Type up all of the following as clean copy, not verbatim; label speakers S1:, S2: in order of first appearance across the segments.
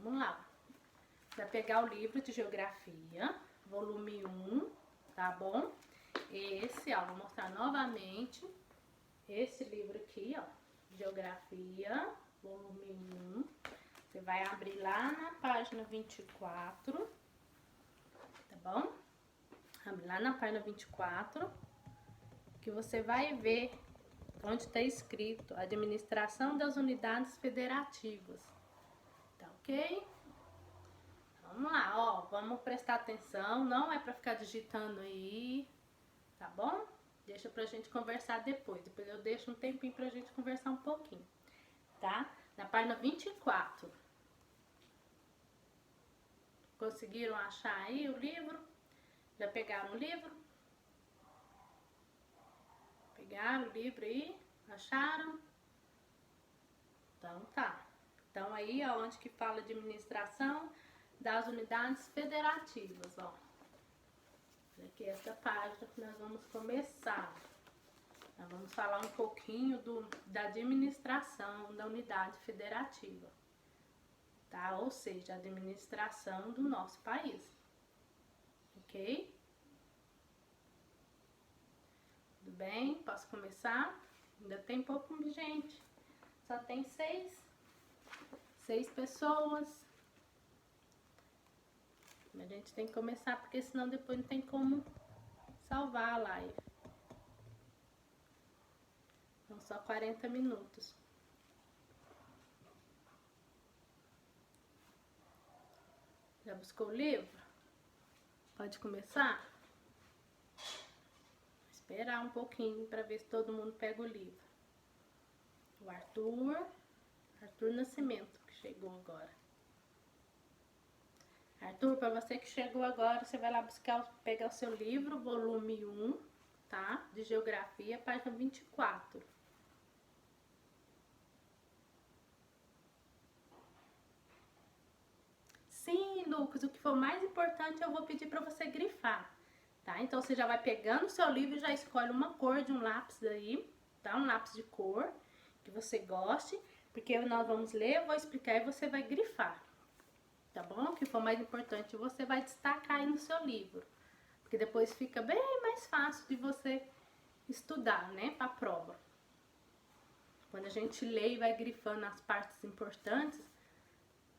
S1: Vamos lá. Vai pegar o livro de Geografia, volume 1, tá bom? Esse, ó, vou mostrar novamente. Esse livro aqui, ó, Geografia, volume 1. Você vai abrir lá na página 24, tá bom? Abre lá na página 24, que você vai ver onde está escrito Administração das Unidades Federativas, tá ok? Vamos lá, ó, vamos prestar atenção, não é pra ficar digitando aí, tá bom? Deixa pra gente conversar depois eu deixo um tempinho pra gente conversar um pouquinho, tá? Na página 24. Conseguiram achar aí o livro? Já pegaram o livro? Pegaram o livro aí? Acharam? Então tá. Então aí, ó, onde que fala de administração das unidades federativas, ó. Aqui essa página que nós vamos começar. Nós vamos falar um pouquinho da administração da unidade federativa, tá? Ou seja, a administração do nosso país, ok? Tudo bem? Posso começar? Ainda tem pouco gente, só tem seis pessoas. A gente tem que começar, porque senão depois não tem como salvar a live. São só 40 minutos. Já buscou o livro? Pode começar? Vou esperar um pouquinho para ver se todo mundo pega o livro. O Arthur Nascimento, que chegou agora. Arthur, para você que chegou agora, você vai lá pegar o seu livro, volume 1, tá? De Geografia, página 24. Sim, Lucas, o que for mais importante eu vou pedir para você grifar, tá? Então você já vai pegando o seu livro e já escolhe uma cor de um lápis aí, tá? Um lápis de cor que você goste, porque nós vamos ler, eu vou explicar e você vai grifar, tá bom? O que for mais importante você vai destacar aí no seu livro, porque depois fica bem mais fácil de você estudar, né, para a prova. Quando a gente lê e vai grifando as partes importantes,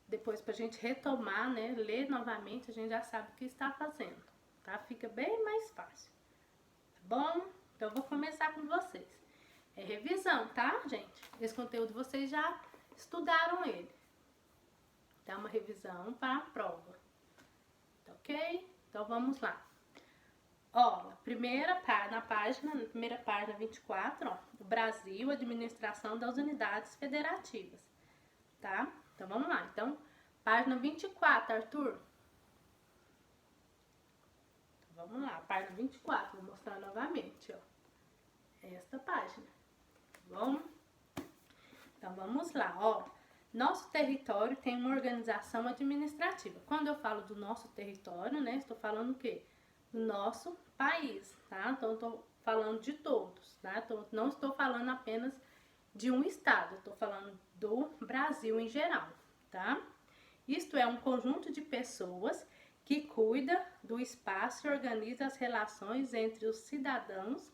S1: depois pra gente retomar, né, ler novamente, a gente já sabe o que está fazendo, tá? Fica bem mais fácil, tá bom? Então eu vou começar com vocês. É revisão, tá, gente? Esse conteúdo vocês já estudaram ele. Dá uma revisão para a prova, tá ok? Então vamos lá. Ó, na primeira página 24, ó, o Brasil, administração das unidades federativas, tá? Então vamos lá. Então, página 24, Arthur. Então, vamos lá, página 24, vou mostrar novamente, ó. Esta página, tá bom? Então vamos lá, ó. Nosso território tem uma organização administrativa. Quando eu falo do nosso território, né, estou falando o quê? Do nosso país, tá? Então eu tô falando de todos, tá? Então, não estou falando apenas de um estado, estou falando do Brasil em geral, tá? Isto é um conjunto de pessoas que cuida do espaço e organiza as relações entre os cidadãos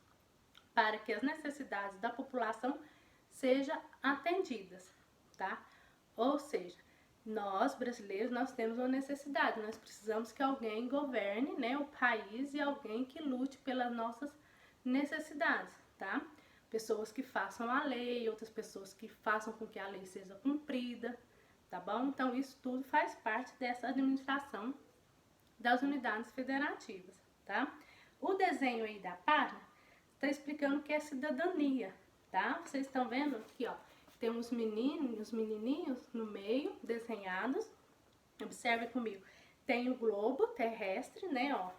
S1: para que as necessidades da população sejam atendidas, tá? Ou seja, nós brasileiros, nós temos uma necessidade, nós precisamos que alguém governe, né, o país e alguém que lute pelas nossas necessidades, tá? Pessoas que façam a lei, outras pessoas que façam com que a lei seja cumprida, tá bom? Então isso tudo faz parte dessa administração das unidades federativas, tá? O desenho aí da página está explicando o que é cidadania, tá? Vocês estão vendo aqui, ó, tem uns menininhos no meio, desenhados. Observe comigo. Tem o globo terrestre, né, ó.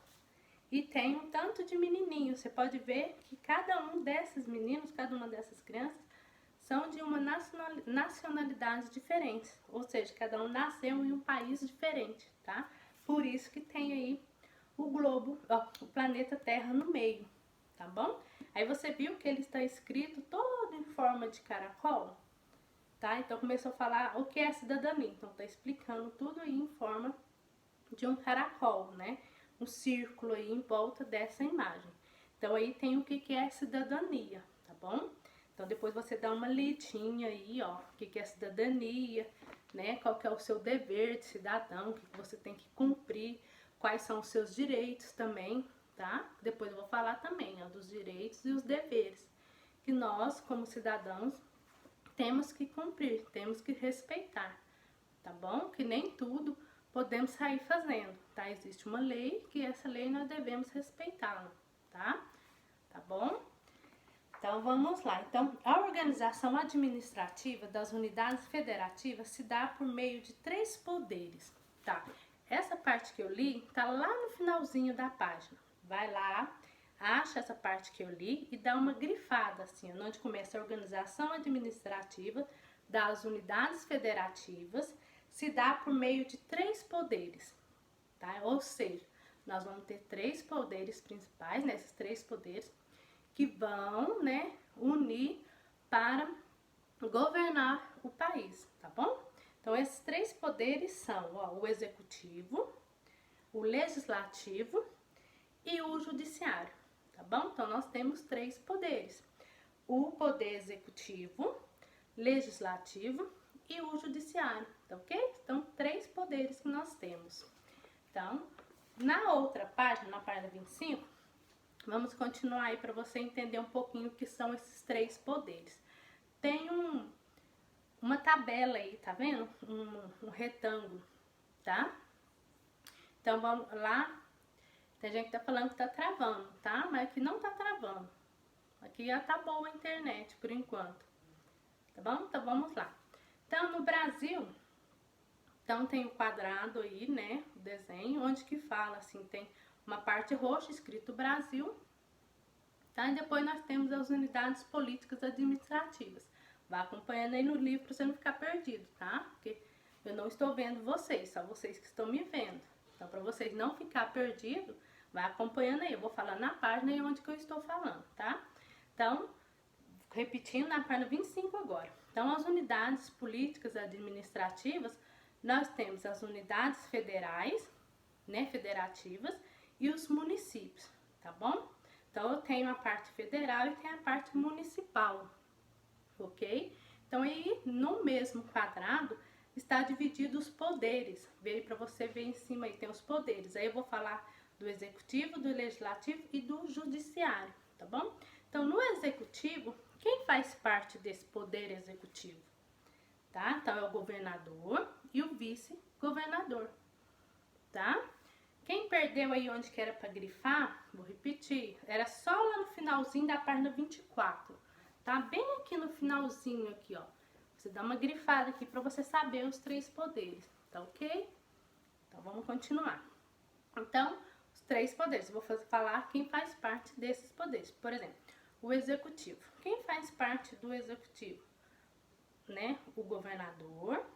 S1: E tem um tanto de menininhos. Você pode ver que cada um desses meninos, cada uma dessas crianças, são de uma nacionalidade diferente. Ou seja, cada um nasceu em um país diferente, tá? Por isso que tem aí o globo, ó, o planeta Terra no meio, tá bom? Aí você viu que ele está escrito todo em forma de caracol? tá? Então começou a falar o que é cidadania. Então tá explicando tudo aí em forma de um caracol, né? Um círculo aí em volta dessa imagem. Então aí tem o que é cidadania, tá bom? Então depois você dá uma lidinha aí, ó, o que é cidadania, né? Qual que é o seu dever de cidadão, o que você tem que cumprir, quais são os seus direitos também, tá? Depois eu vou falar também, ó, dos direitos e os deveres que nós, como cidadãos, temos que cumprir, temos que respeitar, tá bom? Que nem tudo podemos sair fazendo, tá? Existe uma lei que essa lei nós devemos respeitá-la, tá? Tá bom? Então vamos lá. Então, a organização administrativa das unidades federativas se dá por meio de 3 poderes, tá? Essa parte que eu li tá lá no finalzinho da página. Vai lá, acha essa parte que eu li e dá uma grifada assim, onde começa a organização administrativa das unidades federativas se dá por meio de 3 poderes, tá? Ou seja, nós vamos ter 3 poderes principais, né? Esses 3 poderes que vão, né, unir para governar o país, tá bom? Então, esses 3 poderes são, ó, o executivo, o legislativo e o judiciário, tá bom? Então, nós temos 3 poderes: o poder executivo, legislativo e o judiciário, tá ok? Então, 3 poderes que nós temos. Então, na outra página, na página 25, vamos continuar aí para você entender um pouquinho o que são esses 3 poderes. Tem uma tabela aí, tá vendo? Um retângulo, tá? Então vamos lá. Tem gente que tá falando que tá travando, tá? Mas aqui não tá travando. Aqui já tá boa a internet por enquanto. Tá bom? Então vamos lá. Então no Brasil, então tem o quadrado aí, né? O desenho, onde que fala assim, tem uma parte roxa escrito Brasil. Tá? E depois nós temos as unidades políticas administrativas. Vá acompanhando aí no livro para você não ficar perdido, tá? Porque eu não estou vendo vocês, só vocês que estão me vendo. Então, para vocês não ficar perdido, vai acompanhando aí. Eu vou falar na página e onde que eu estou falando, tá? Então, repetindo na página 25 agora. Então, as unidades políticas administrativas, nós temos as unidades federais, né, federativas, e os municípios, tá bom? Então, eu tenho a parte federal e tenho a parte municipal, ok? Então, aí no mesmo quadrado está dividido os poderes. Veio para você ver em cima aí, tem os poderes. Aí eu vou falar do executivo, do legislativo e do judiciário, tá bom? Então, no executivo, quem faz parte desse poder executivo? Tá? Então, é o governador e o vice-governador, tá? Quem perdeu aí onde que era para grifar, vou repetir, era só lá no finalzinho da página 24, tá? Bem aqui no finalzinho aqui, ó. Você dá uma grifada aqui para você saber os 3 poderes, tá ok? Então, vamos continuar. Então, os 3 poderes, eu vou falar quem faz parte desses poderes. Por exemplo, o executivo. Quem faz parte do executivo? Né? O governador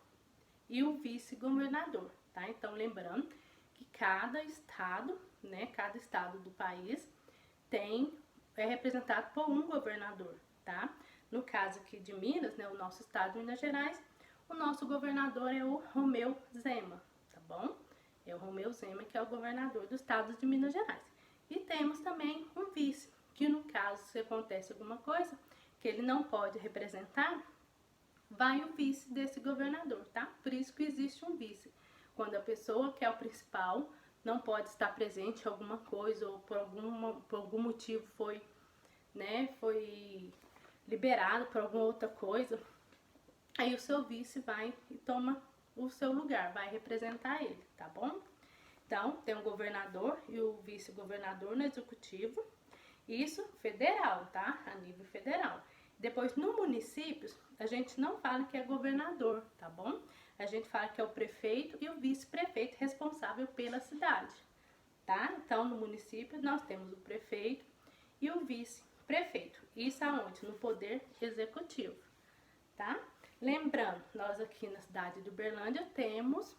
S1: e o vice-governador, tá? Então, lembrando que cada estado, né, cada estado do país é representado por um governador, tá? No caso aqui de Minas, né, o nosso estado de Minas Gerais, o nosso governador é o Romeu Zema, tá bom? É o Romeu Zema que é o governador do estado de Minas Gerais. E temos também um vice, que no caso, se acontece alguma coisa que ele não pode representar, vai o vice desse governador, tá? Por isso que existe um vice. Quando a pessoa que é o principal não pode estar presente em alguma coisa ou por algum motivo foi liberado por alguma outra coisa, aí o seu vice vai e toma o seu lugar, vai representar ele, tá bom? Então, tem o governador e o vice-governador no executivo, isso federal, tá? A nível federal. Depois, no municípios, a gente não fala que é governador, tá bom? A gente fala que é o prefeito e o vice-prefeito responsável pela cidade, tá? Então, no município, nós temos o prefeito e o vice-prefeito. Isso aonde? No poder executivo, tá? Lembrando, nós aqui na cidade de Uberlândia temos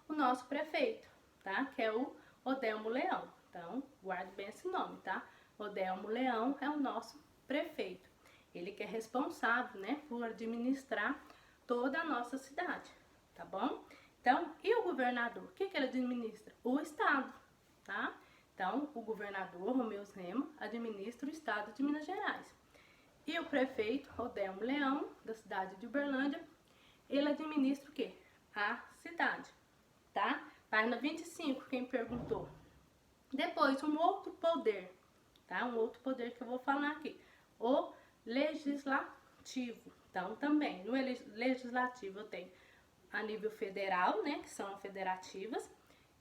S1: o nosso prefeito, tá? Que é o Odelmo Leão. Então, guarde bem esse nome, tá? Odelmo Leão é o nosso prefeito. Ele que é responsável, né, por administrar toda a nossa cidade, tá bom? Então, e o governador? O que ele administra? O estado, tá? Então, o governador, Romeu Zema, administra o estado de Minas Gerais. E o prefeito, Rodelmo Leão, da cidade de Uberlândia, ele administra o quê? A cidade, tá? Página 25, quem perguntou. Depois, um outro poder, tá? Um outro poder que eu vou falar aqui. O legislativo. Então, também, no legislativo eu tenho a nível federal, né, que são federativas,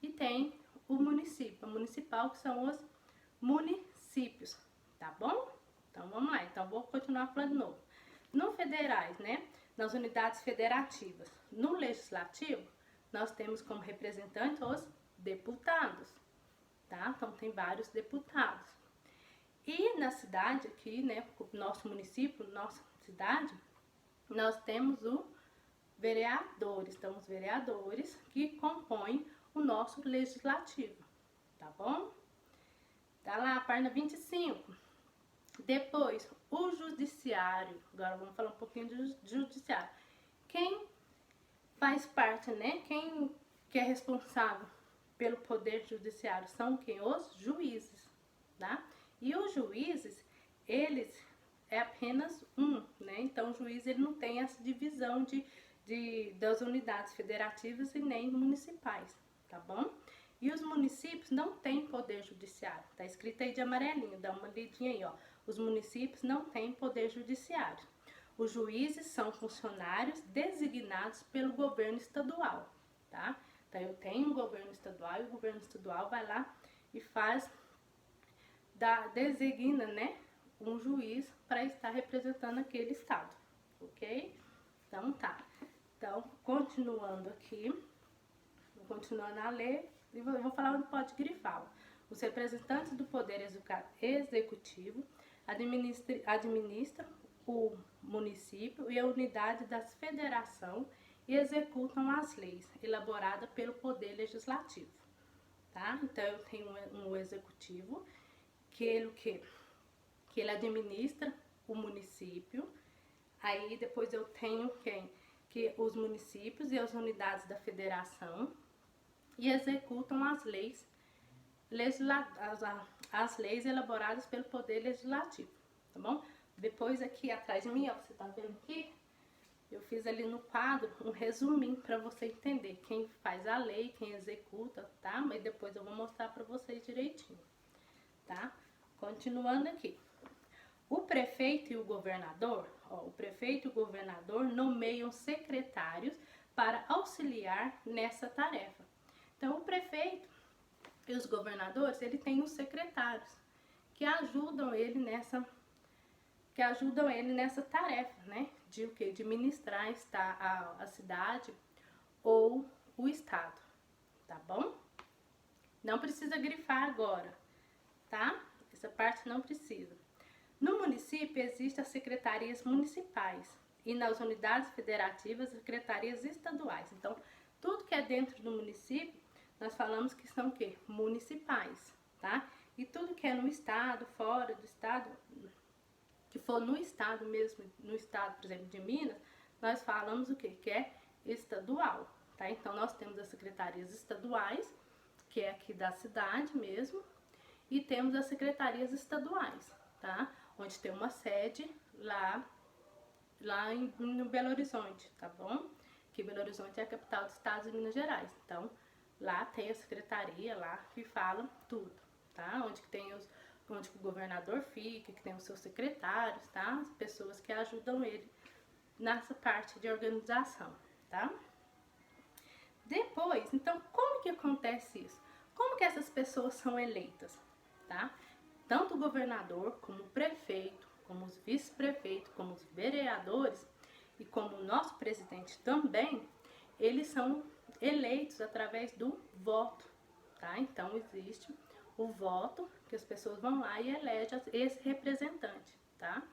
S1: e tem o município, municipal, que são os municípios, tá bom? Então, vamos lá. Então, vou continuar falando de novo. No federais, né, nas unidades federativas, no legislativo, nós temos como representantes os deputados, tá? Então, tem vários deputados. E na cidade aqui, né, nosso município, nossa cidade, nós temos o vereadores. Então, os vereadores que compõem o nosso legislativo, tá bom? Tá lá, página 25. Depois, o judiciário. Agora vamos falar um pouquinho do judiciário. Quem faz parte, né? Quem que é responsável pelo poder judiciário são quem? Os juízes, tá? E os juízes, eles é apenas um, né? Então, o juiz ele não tem essa divisão das unidades federativas e nem municipais, tá bom? E os municípios não têm poder judiciário, tá escrito aí de amarelinho, dá uma lidinha aí, ó. Os municípios não têm poder judiciário. Os juízes são funcionários designados pelo governo estadual, tá? Então, eu tenho um governo estadual e o governo estadual vai lá e designa, né, um juiz para estar representando aquele estado, ok? Então, tá. Então, continuando aqui, vou continuando a ler e vou falar onde pode grifar. Os representantes do Poder Executivo administram o município e a unidade das federação e executam as leis elaboradas pelo Poder Legislativo, tá? Então, eu tenho um executivo que ele administra o município. Aí, depois eu tenho que os municípios e as unidades da federação e executam as leis elaboradas pelo Poder Legislativo, tá bom? Depois aqui atrás de mim, ó, você tá vendo aqui? Eu fiz ali no quadro um resuminho para você entender quem faz a lei, quem executa, tá? Mas depois eu vou mostrar para vocês direitinho, tá? Continuando aqui. O prefeito e o governador, o prefeito e o governador nomeiam secretários para auxiliar nessa tarefa. Então, o prefeito e os governadores, ele tem os secretários que ajudam ele nessa tarefa, né? De o quê? De ministrar a cidade ou o estado, tá bom? Não precisa grifar agora, tá? Essa parte não precisa. No município existem as secretarias municipais e nas unidades federativas as secretarias estaduais. Então, tudo que é dentro do município, nós falamos que são o quê? Municipais, tá? E tudo que é no estado, fora do estado, que for no estado mesmo, no estado, por exemplo, de Minas, nós falamos o quê? Que é estadual, tá? Então, nós temos as secretarias estaduais, que é aqui da cidade mesmo, e temos as secretarias estaduais, tá? Onde tem uma sede lá no Belo Horizonte, tá bom? Que Belo Horizonte é a capital do estado de Minas Gerais. Então, lá tem a secretaria lá que fala tudo, tá? Onde o governador fica, que tem os seus secretários, tá? As pessoas que ajudam ele nessa parte de organização, tá? Depois, então, como que acontece isso? Como que essas pessoas são eleitas, tá? Tanto o governador, como o prefeito, como os vice-prefeitos, como os vereadores e como o nosso presidente também, eles são eleitos através do voto, tá? Então, existe o voto, que as pessoas vão lá e elegem esse representante, tá?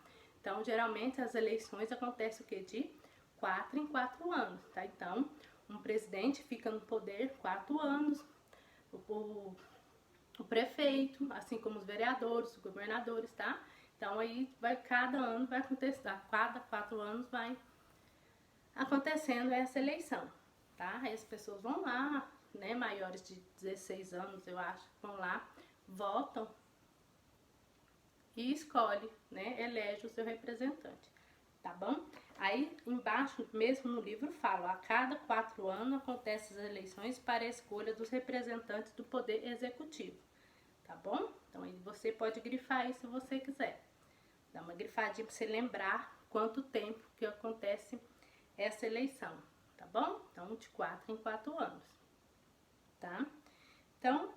S1: Então, geralmente, as eleições acontecem o quê? De 4 em 4 anos, tá? Então, um presidente fica no poder 4 anos, o prefeito, assim como os vereadores, os governadores, tá? Então aí cada ano vai acontecer, a cada 4 anos vai acontecendo essa eleição, tá? Aí as pessoas vão lá, né, maiores de 16 anos, eu acho, vão lá, votam e escolhe, né, elege o seu representante, tá bom? Aí embaixo, mesmo no livro, fala: a cada 4 anos acontecem as eleições para a escolha dos representantes do Poder Executivo, tá bom? Então aí você pode grifar aí se você quiser. Dá uma grifadinha para você lembrar quanto tempo que acontece essa eleição, tá bom? Então, de 4 em 4 anos, tá? Então,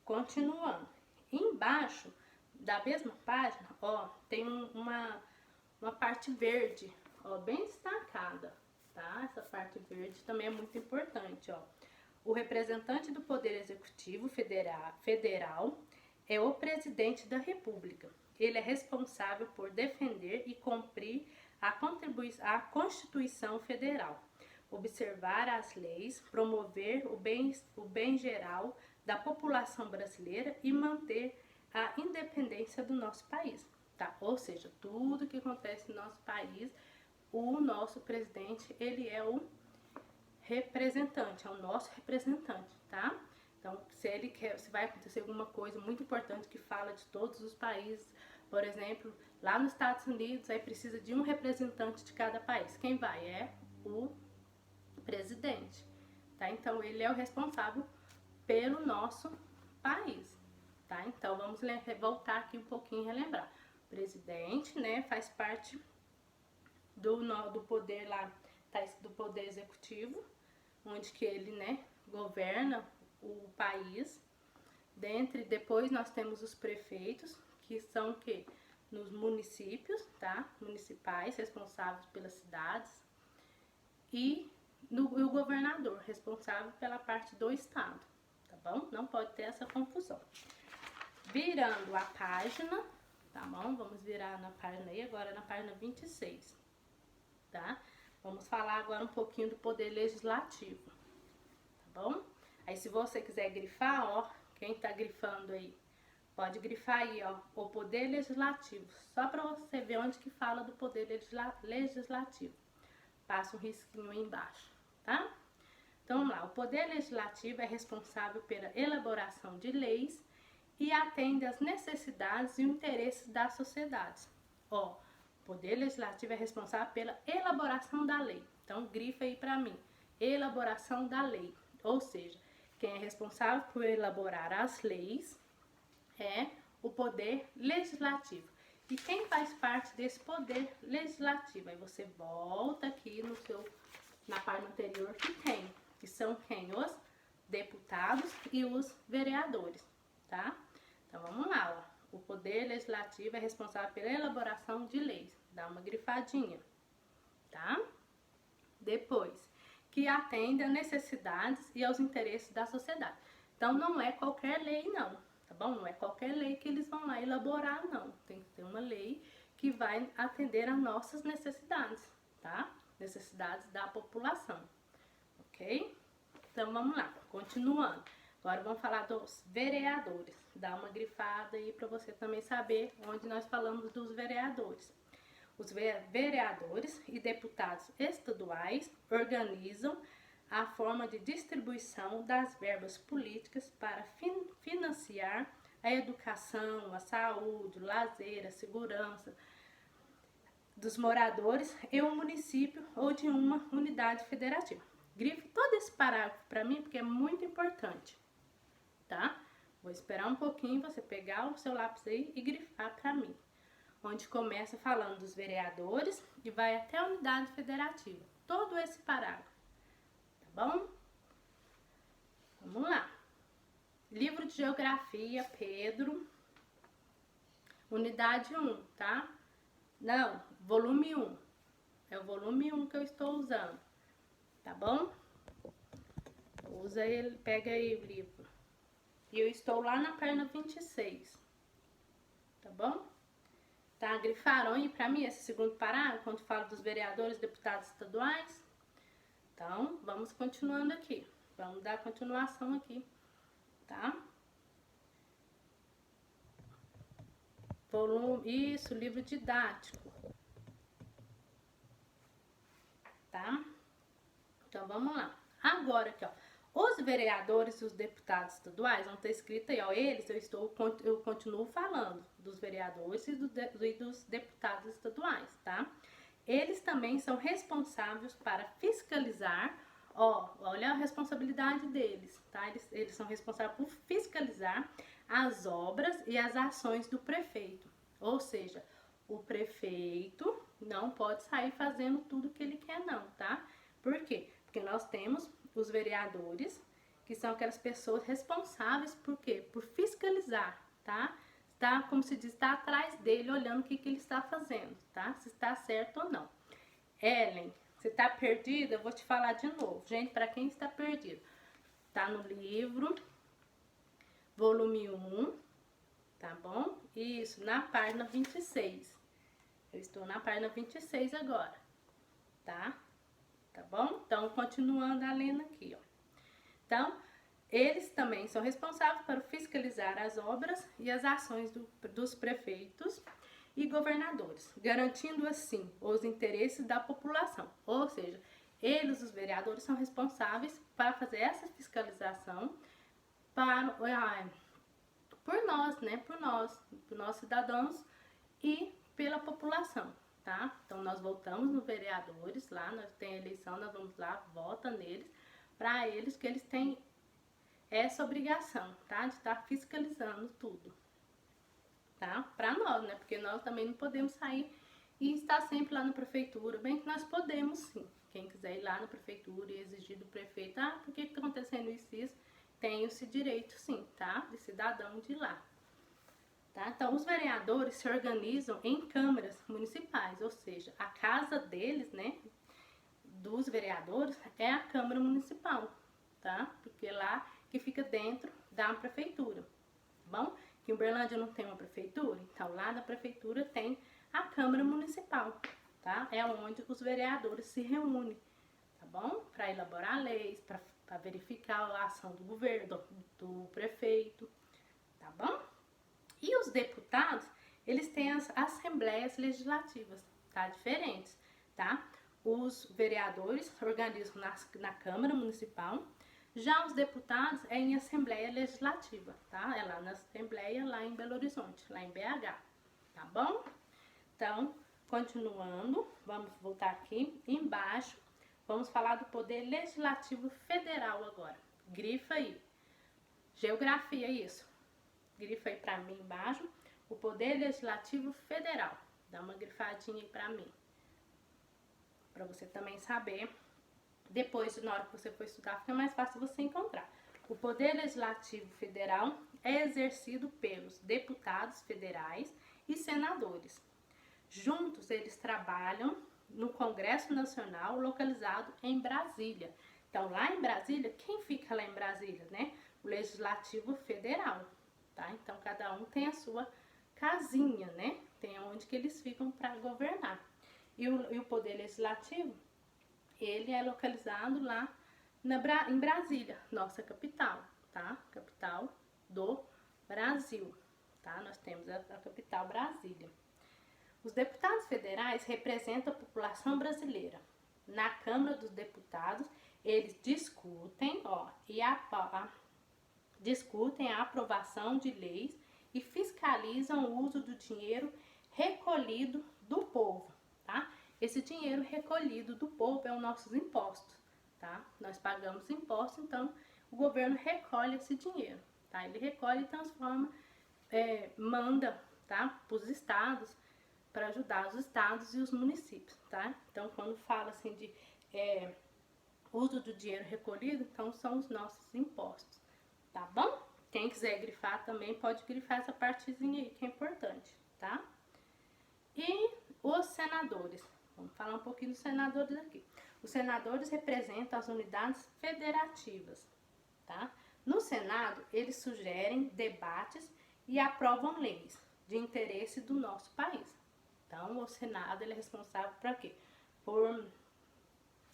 S1: continuando. Embaixo da mesma página, ó, tem uma parte verde, ó, bem destacada, tá? Essa parte verde também é muito importante, ó. O representante do Poder Executivo Federal é o presidente da República. Ele é responsável por defender e cumprir a Constituição Federal, observar as leis, promover o bem geral da população brasileira e manter a independência do nosso país, tá? Ou seja, tudo que acontece no nosso país, o nosso presidente, ele é o representante, é o nosso representante, tá? Então, se vai acontecer alguma coisa muito importante que fala de todos os países, por exemplo, lá nos Estados Unidos, aí precisa de um representante de cada país. Quem vai? É o presidente, tá? Então, ele é o responsável pelo nosso país, tá? Então, vamos voltar aqui um pouquinho e relembrar. O presidente, né, faz parte do poder lá, do poder executivo, onde que ele, né, governa o país. Depois nós temos os prefeitos, que são o quê? Nos municípios, tá? Municipais, responsáveis pelas cidades. E o governador, responsável pela parte do estado, tá bom? Não pode ter essa confusão. Virando a página, tá bom? Vamos virar na página aí, agora na página 26, tá? Vamos falar agora um pouquinho do poder legislativo, tá bom? Aí se você quiser grifar, ó, quem tá grifando aí, pode grifar aí, ó, o poder legislativo, só para você ver onde que fala do poder legislativo. Passa um risquinho aí embaixo, tá? Então vamos lá, o poder legislativo é responsável pela elaboração de leis e atende às necessidades e interesses das sociedades. Ó, o poder legislativo é responsável pela elaboração da lei. Então grifa aí para mim, elaboração da lei, ou seja, quem é responsável por elaborar as leis é o poder legislativo. E quem faz parte desse poder legislativo? Aí você volta aqui na página anterior que são quem? Os deputados e os vereadores, tá? Então vamos lá, ó. O poder legislativo é responsável pela elaboração de leis. Dá uma grifadinha, tá? Depois, que atende às necessidades e aos interesses da sociedade. Então não é qualquer lei não, tá bom? Não é qualquer lei que eles vão lá elaborar, não. Tem que ter uma lei que vai atender às nossas necessidades, tá? Necessidades da população, ok? Então vamos lá, continuando. Agora vamos falar dos vereadores. Dá uma grifada aí para você também saber onde nós falamos dos vereadores. Os vereadores e deputados estaduais organizam a forma de distribuição das verbas políticas para financiar a educação, a saúde, o lazer, a segurança dos moradores em um município ou de uma unidade federativa. Grife todo esse parágrafo para mim porque é muito importante, tá? Vou esperar um pouquinho você pegar o seu lápis aí e grifar para mim. Onde começa falando dos vereadores e vai até a unidade federativa. Todo esse parágrafo, tá bom? Vamos lá. Livro de Geografia, Pedro, unidade 1, tá? Não, volume 1. É o volume 1 que eu estou usando, tá bom? Usa ele, pega aí o livro. E eu estou lá na página 26, tá bom? Tá? Grifaram aí pra mim esse segundo parágrafo, quando fala dos vereadores e deputados estaduais? Então, vamos continuando aqui. Vamos dar continuação aqui, tá? volume, isso, livro didático, tá? Então, vamos lá. Agora aqui, ó, os vereadores e os deputados estaduais, não tá escrito aí, ó, eles, eu continuo falando dos vereadores e dos deputados estaduais, tá? Eles também são responsáveis para fiscalizar, ó, olha a responsabilidade deles, tá? Eles são responsáveis por fiscalizar as obras e as ações do prefeito. Ou seja, o prefeito não pode sair fazendo tudo que ele quer não, tá? Por quê? Porque nós temos os vereadores, que são aquelas pessoas responsáveis por quê? Por fiscalizar, tá? Tá, como se diz, está atrás dele, olhando o que ele está fazendo, tá? Se está certo ou não. Ellen, você está perdida? Eu vou te falar de novo. Gente, para quem está perdido, tá no livro, volume 1, tá bom? Isso, na página 26. Eu estou na página 26 agora, tá? Tá bom? Então, continuando a lendo aqui, ó. Então, eles também são responsáveis por fiscalizar as obras e as ações dos prefeitos e governadores, garantindo assim os interesses da população. Ou seja, eles, os vereadores, são responsáveis para fazer essa fiscalização por nós, né? Por nós cidadãos e pela população, tá? Então, nós votamos nos vereadores lá, nós temos eleição, nós vamos lá, vota neles, para eles que eles têm essa obrigação, tá? De estar fiscalizando tudo, tá? Para nós, né? Porque nós também não podemos sair e estar sempre lá na prefeitura, bem que nós podemos sim. Quem quiser ir lá na prefeitura e exigir do prefeito, por que está acontecendo isso? Tem esse direito sim, tá? De cidadão de ir lá. Tá? Então, os vereadores se organizam em câmaras municipais, ou seja, a casa deles, né, dos vereadores, é a Câmara Municipal, tá? Porque lá que fica dentro da prefeitura, tá bom? Que em Uberlândia não tem uma prefeitura, então lá na prefeitura tem a Câmara Municipal, tá? É onde os vereadores se reúnem, tá bom? Para elaborar leis, para verificar a ação do governo, do prefeito, tá bom? E os deputados, eles têm as assembleias legislativas, tá? Diferentes, tá? Os vereadores organizam na Câmara Municipal, já os deputados é em Assembleia Legislativa, tá? É lá na Assembleia, lá em Belo Horizonte, lá em BH, tá bom? Então, continuando, vamos voltar aqui embaixo, vamos falar do Poder Legislativo Federal agora. Grifa aí. Geografia, isso. Grifa aí pra mim embaixo, o Poder Legislativo Federal. Dá uma grifadinha aí pra mim, pra você também saber. Depois, na hora que você for estudar, fica mais fácil você encontrar. O Poder Legislativo Federal é exercido pelos deputados federais e senadores. Juntos, eles trabalham no Congresso Nacional, localizado em Brasília. Então, lá em Brasília, quem fica lá em Brasília, né? O Legislativo Federal. Tá? Então, cada um tem a sua casinha, né? Tem onde que eles ficam para governar. E o Poder Legislativo, ele é localizado lá em Brasília, nossa capital, tá? Capital do Brasil, tá? Nós temos a capital Brasília. Os deputados federais representam a população brasileira. Na Câmara dos Deputados, eles discutem, discutem a aprovação de leis e fiscalizam o uso do dinheiro recolhido do povo, tá? Esse dinheiro recolhido do povo é os nossos impostos, tá? Nós pagamos impostos, então o governo recolhe esse dinheiro, tá? Ele recolhe e transforma, manda, tá? Para os estados, para ajudar os estados e os municípios, tá? Então, quando fala assim de uso do dinheiro recolhido, então são os nossos impostos. Tá bom? Quem quiser grifar também pode grifar essa partezinha aí que é importante, tá? E os senadores. Vamos falar um pouquinho dos senadores aqui. Os senadores representam as unidades federativas, tá? No Senado, eles sugerem debates e aprovam leis de interesse do nosso país. Então, o Senado ele é responsável por quê? Por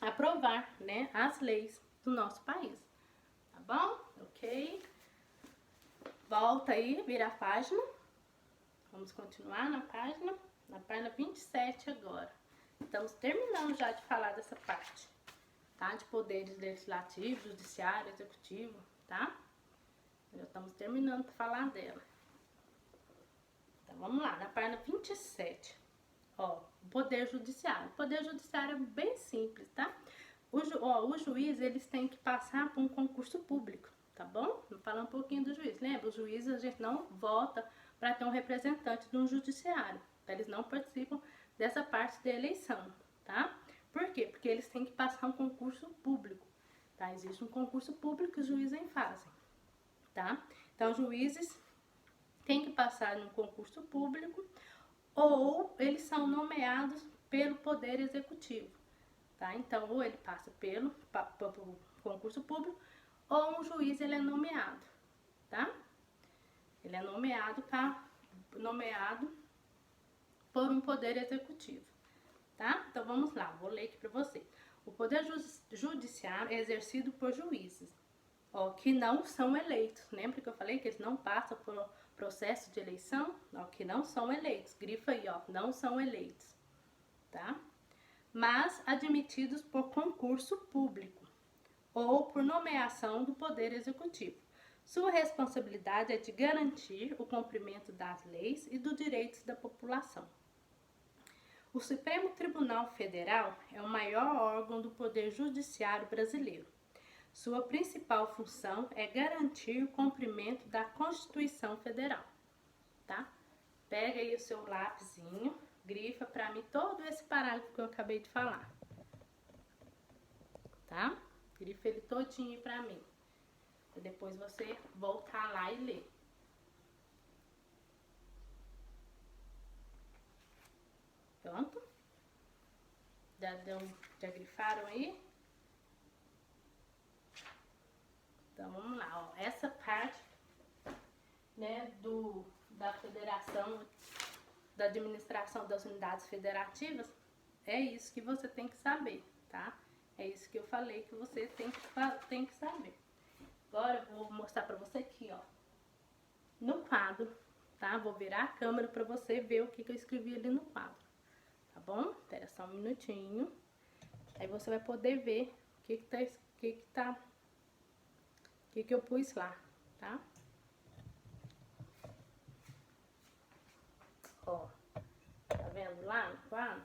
S1: aprovar, né, as leis do nosso país. Tá bom? Ok? Volta aí, vira a página. Vamos continuar na página 27 agora. Estamos terminando já de falar dessa parte, tá? De poderes legislativo, judiciário, executivo, tá? Já estamos terminando de falar dela. Então, vamos lá, na página 27. Ó, o poder judiciário. O poder judiciário é bem simples, tá? Os juízes, eles têm que passar por um concurso público, tá bom? Vou falar um pouquinho do juiz. Lembra, os juízes a gente não vota para ter um representante de um judiciário. Eles não participam dessa parte da eleição, tá? Por quê? Porque eles têm que passar um concurso público, tá? Existe um concurso público que os juízes fazem, tá? Então, os juízes têm que passar num concurso público ou eles são nomeados pelo Poder Executivo, tá? Então, ou ele passa pelo concurso público ou um juiz ele é nomeado, tá? Ele é nomeado por um Poder Executivo, tá? Então, vamos lá, vou ler aqui para você. O Poder Judiciário é exercido por juízes, ó, que não são eleitos. Lembra que eu falei que eles não passam por processo de eleição? Ó, que não são eleitos. Grifa aí, ó, não são eleitos, tá? Mas admitidos por concurso público ou por nomeação do Poder Executivo. Sua responsabilidade é de garantir o cumprimento das leis e dos direitos da população. O Supremo Tribunal Federal é o maior órgão do Poder Judiciário brasileiro. Sua principal função é garantir o cumprimento da Constituição Federal, tá? Pega aí o seu lápisinho, grifa para mim todo esse parágrafo que eu acabei de falar, tá? Grifa ele todinho para mim. E depois você voltar lá e ler. Pronto? Já grifaram aí? Então, vamos lá, ó. Essa parte, né, da federação, da administração das unidades federativas, é isso que você tem que saber, tá? É isso que eu falei que você tem que saber. Agora, eu vou mostrar pra você aqui, ó, no quadro, tá? Vou virar a câmera pra você ver o que eu escrevi ali no quadro, tá bom? Espera só um minutinho. Aí você vai poder ver o que eu pus lá, tá? Ó, tá vendo lá no quadro?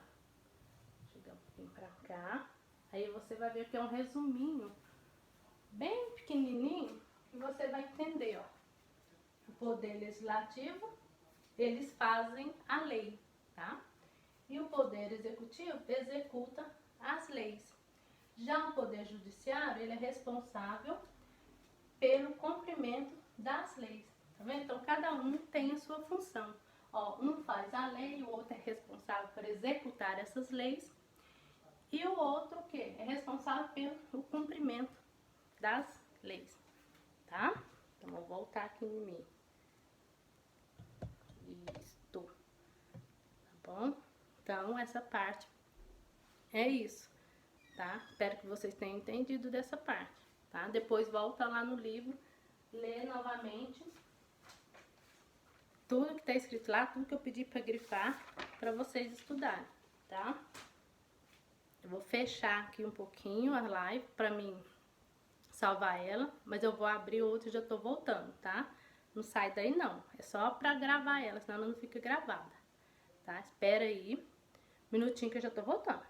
S1: Chega um pouquinho pra cá. Aí você vai ver que é um resuminho bem pequenininho que você vai entender, ó. O Poder Legislativo, eles fazem a lei, tá? E o Poder Executivo executa as leis. Já o Poder Judiciário, ele é responsável pelo cumprimento das leis, tá vendo? Então, cada um tem a sua função. Ó, um faz a lei, o outro é responsável por executar essas leis e o outro, o quê? É responsável pelo cumprimento das leis, tá? Então, vou voltar aqui em mim. Isto. Tá bom? Então, essa parte é isso, tá? Espero que vocês tenham entendido dessa parte, tá? Depois volta lá no livro, lê novamente tudo que tá escrito lá, tudo que eu pedi para grifar, para vocês estudarem, tá? Eu vou fechar aqui um pouquinho a live para mim salvar ela, mas eu vou abrir outra e já tô voltando, tá? Não sai daí não, é só para gravar ela, senão ela não fica gravada, tá? Espera aí, um minutinho que eu já tô voltando.